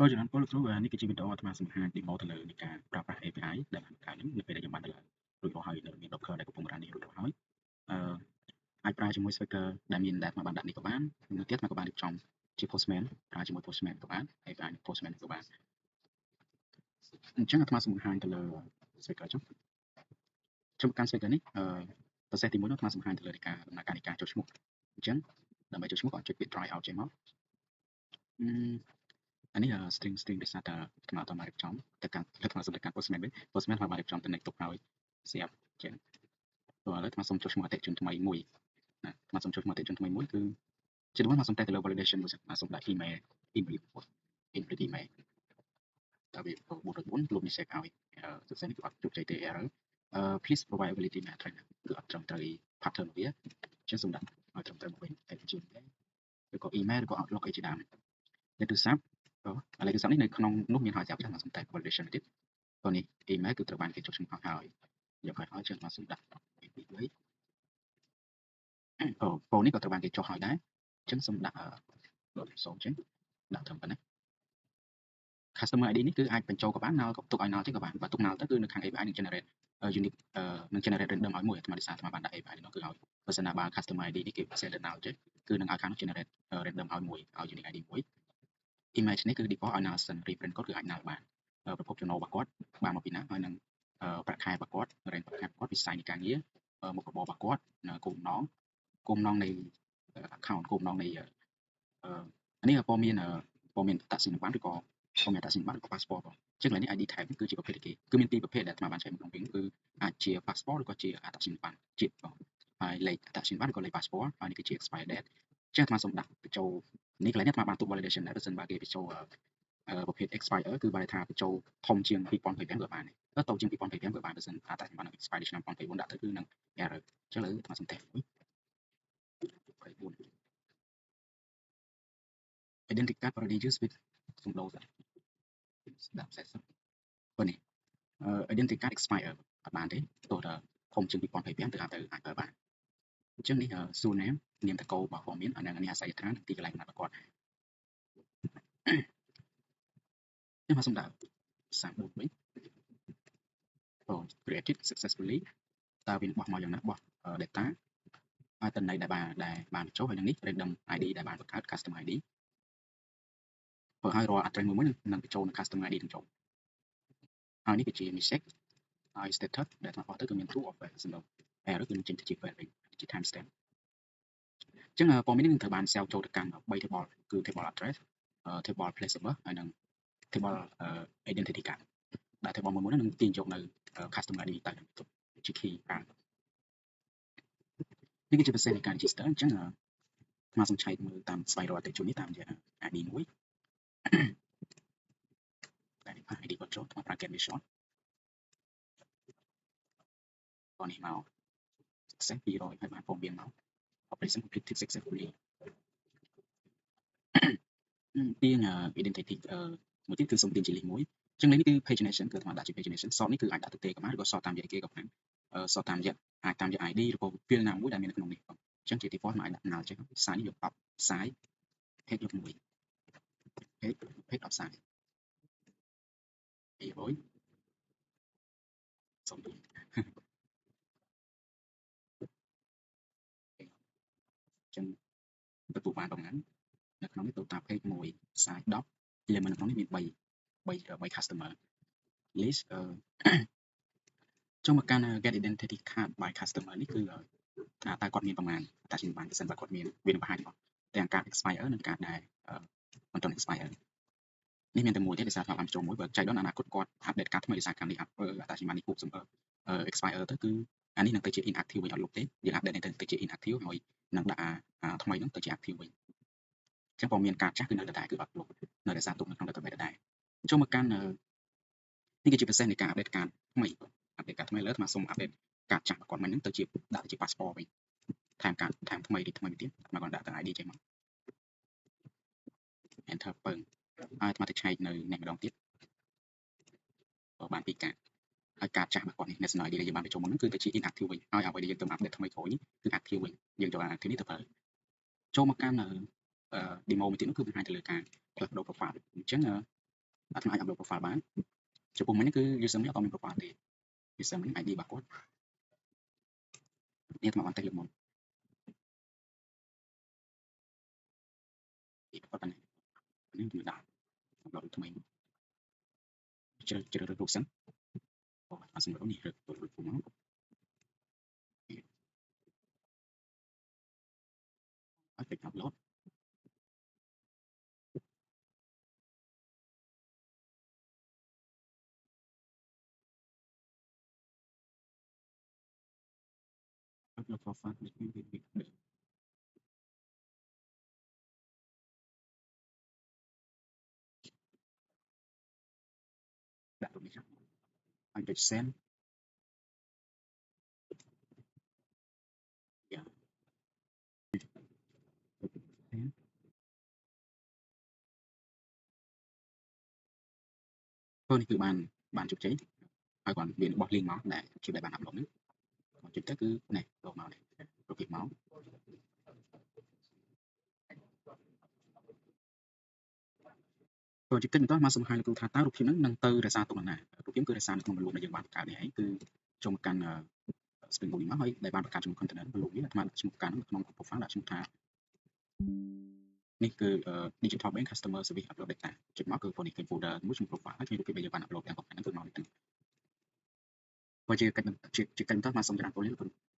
Cho nên có lúc số về ní cái chi video mà sum hai demo từ lời cái prapa API để làm cái những về đây bạn là rồi có hơi nữa miền Docker đây cũng ra đi rồi hỏi ai praជាមួយ speaker ដែលមាន data មកបានដាក់នេះក៏បានមួយទៀតមកក៏បានរៀបចំជា postman ប្រើជាមួយ postman ក៏បាន API postman ក៏បានអញ្ចឹងអាត្មាសូមបង្ហាញទៅលើ speaker ចុះចំកាន់ speaker នេះ process ទី1នោះអាត្មាសូមបង្ហាញទៅលើនៃការដំណើរការនៃការចុះឈ្មោះអញ្ចឹងដើម្បីចុះឈ្មោះក៏ចុចពាក្យ try out ចេញមកអានេះ string ដោយសារតែអាត្មាអត់បានរៀបចំតែការអាត្មាសូមតែការ postman វិញ postman អាត្មាបានរៀបចំទៅនៃទុកហើយ CF ចឹងព្រោះឥឡូវអាត្មាសូមចុះឈ្មោះអតិថិជនថ្មីមួយណាអាត្មាសូមចុះឈ្មោះអតិថិជនថ្មីមួយគឺជាដំណោះអាត្មាសូមតែទៅលើ validation មួយសិនអាត្មាសូមដាក់ email input email តើវា404លុបនេះ save ឲ្យសិក្សានេះគឺអត់ជោគជ័យទេ error please provide ability matrix គឺអត់ត្រឹមត្រូវ pattern វាអញ្ចឹងសូមដាក់ឲ្យត្រឹមត្រូវមកវិញតែជាឬក៏ email ឬក៏ outlook អីជាដើមលេខទូរស័ព្ទឥឡូវទូរស័ព្ទនេះនៅក្នុងនោះមានហើយចាប់ចាំសូមតែ validation ទៀតព្រោះនេះ email គឺត្រូវបានគេចុះឈ្មោះហើយយកឲ្យចឹងមកសូមដាក់ពី3ពូនេះក៏ត្រូវបានគេចុះហើយដែរអញ្ចឹងសូមដាក់0ចឹងដាក់ត្រឹមប៉ុណ្ណេះ customer ID នេះគឺអាចបញ្ចូលក៏បាន null ក៏ទុកឲ្យ null ទេក៏បានបើទុក null ទៅគឺនៅខាង API នឹង generate unique នឹង generate random ឲ្យមួយអាត្មាដោយសារអាត្មាបានដាក់ API នោះគឺឲ្យបើសិនណាបើ customer ID នេះគេ set null ទេគឺនឹងឲ្យខាងនោះ generate random ឲ្យមួយឲ្យ unique ID មួយ image នេះគឺ default ឲ្យ null សិន reference code គឺអាច null បានប្រភពចំណូលរបស់គាត់បានមកពីណាហើយនឹងប្រាក់ខែរបស់គាត់ range ប្រាក់ខែរបស់គាត់វិស័យនៃការងារមុខរបររបស់គាត់គោលបំណងនៃ account គោលបំណងនៃនេះព័ត៌មានតសិនបានឬក៏ព័ត៌មានតសិនបានឬក៏ passport បងអញ្ចឹងឡើយនេះ ID type គឺជាប្រភេទគេគឺមានពីរប្រភេទដែលអាត្មាបានចែកមកក្នុងវិញគឺអាចជា passport ឬក៏ជាអត្តសញ្ញាណប័ណ្ណជាតិបងហើយលេខអត្តសញ្ញាណប័ណ្ណឬក៏លេខ passport ហើយនេះគឺជា expire date អញ្ចឹងអាត្មាសូមដាក់បញ្ចូលនេះកន្លែងនេះអាត្មាបានទុក validation ដែរបើសិនបើគេបញ្ចូលប្រភេទ expire គឺបានថាបញ្ចូលធំជាង2025ក៏បានដែរតូចជាង2025ក៏បានបើសិនអត្តសញ្ញាណប័ណ្ណ expire ឆ្នាំ2024ដាក់ទៅគឺនឹង error អញ្ចឹងឥឡូវអាត្មាសូមតេស្តមួយ24 identity card already used with សូមដូរដាក់40ប៉ុណ្នេះidentity card expire អត់បានទេទោះតែធំជាង2025ទៅអាចប្រើបានអញ្ចឹងនេះ surname នាមតកោរបស់ព័ត៌មានអានឹងអាស័យដ្ឋានទីកន្លែងកំណត់របស់គាត់ខ្ញុំមកសូមដាក់34វិញ created successfully តើវាបោះមកយ៉ាងណាបោះ data ហើយតំណែងដែលបានបញ្ចូលហើយនឹងនេះ random ID ដែលបានបង្កើត custom ID ព្រោះឲ្យរាល់ address មួយនឹងបញ្ចូលនៅ custom ID នឹងចូលហើយនេះគឺជា mistake ហើយ status ដែលថាបោះទៅគឺមាន true or false សម្រាប់ error គឺនឹងចេញទៅជា false វិញជា timestamp អញ្ចឹងព័ត៌មាននេះនឹងត្រូវបាន sell ចូលទៅកាន់3 table គឺ table address table placeable ហើយនិង table identity card ដែល table មួយនឹងទាញយកនៅ custom ID ទៅជា key បាននេះគឺជា process នៃការ register អញ្ចឹងមកសំឆែកមើលតាមស្វែងរកអតិថិជននេះតាមរយៈ ID មួយតែនេះ ID គាត់ចូលប្រើ get short តនេះមក success 200ហើយបានព័ត៌មានមក operation completed successfully ទាញ identity មួយទៀតគឺសូមទាញជា list មួយអញ្ចឹងនេះគឺ pagination គឺតាមដាក់ជា pagination sort នេះគឺអាចដាក់ទៅទេក៏បានឬក៏ sort តាមរយៈគេក៏បាន sort តាមរយៈអាចតាមរយៈ ID ឬក៏ field ណាមួយដែលមាននៅក្នុងនេះអញ្ចឹងជា default មកអាចដាក់ null ចេះ size យក10 size page យក1 page 10 size 200សូមអញ្ចឹងទទួលបានប៉ុណ្ណឹងនៅក្នុងនេះ total page 1 size 10 element នៅក្នុងនេះមាន3 customer list ចូលមកកាន់ get identity card by customer នេះគឺថាតើគាត់មានប្រមាណតែជាបានប្រសិនបើគាត់មានវានឹងបង្ហាញមកទាំងការ expire និងការដែលមិនទាន់ expire នេះមានតែមួយទេដោយសារថាបានចូលមួយបើចៃដន្យអនាគតគាត់ update ការថ្មីដោយសារកម្មនេះ តែជាបាននេះគូបសំ expire ទៅគឺអានេះនឹងទៅជា inactive វិញអត់លុបទេយើង update ទៅជា inactive ហើយនឹងដាក់ថ្មីហ្នឹងទៅជា active វិញអញ្ចឹងបើមានការចាស់គឺនៅតែគឺអត់លុបនៅតែសារទុកនៅក្នុង database ដែរចូលមកកាន់នេះគឺជា process នៃការ update ការថ្មី update ការថ្មីលើអាសូម update ការចាស់របស់គាត់មិញហ្នឹងទៅជាដាក់ទៅជា passport វិញថែមការថែមថ្មីទីថ្មីទៀតមកគាត់ដាក់ទៅ ID ចេញមក enter ពឹងហើយអាត្មាទៅឆែកនៅអ្នកម្ដងទៀតបានពីការហើយការចាស់របស់គាត់នេះ national ID ដែលយើងបានបញ្ចូលមកហ្នឹងគឺទៅជា inactive វិញហើយអ្វីដែលយើងទៅ update ថ្មីក្រោយនេះគឺ active វិញយើងយក active នេះទៅប្រើចូលមកកាន់demo មួយទៀតនោះគឺបង្ហាញទៅលើការផ្លាស់ប្ដូរ profile អញ្ចឹង អាច upload profile បានចំពោះមិញគឺ user នេះអត់មាន profile ទេ user នេះ ID របស់គាត់នេះថ្មបានតែលើកមុនគាត់បាននេះគឺដាក់ upload ថ្មីជ្រើសរើសរូបសិនអាសម្រាប់នេះរើសរូបមកឲ្យពេច upload upload profile នេះដាក់រូបនេះឲ្យពេច send យ៉ាព្រោះនេះគឺបានជោគជ័យហើយគាត់មានបោះ link មកដែលជាដែលបាន upload ហ្នឹងគាត់ចុចទៅគឺនេះចូលមកនេះរូបភាពមកចូលចុចតិចបន្តមកសុំឲ្យលោកគ្រូថាតើរូបភាពហ្នឹងនឹងទៅរក្សាទុកនៅណារូបភាពគឺរក្សានៅក្នុងមូលដែលយើងបានបង្កើតនេះឯងគឺចូលមកកាន់ Spring Boot នេះមកហើយដែលបានបង្កើតជាមួយ container មូលនេះអាត្មាឈ្មោះកាន់ក្នុង profile ដាក់ឈ្មោះថានេះគឺ digital bank customer service upload data ចុចមកគឺ folder ឃើញ folder មួយឈ្មោះ profile ហើយឃើញរូបភាពដែលយើងបាន upload ទាំង profile ហ្នឹងគឺមកនេះទាំងបើជាកិច្ចបន្តមកសុំចរានពលនេះលោកគ្រូ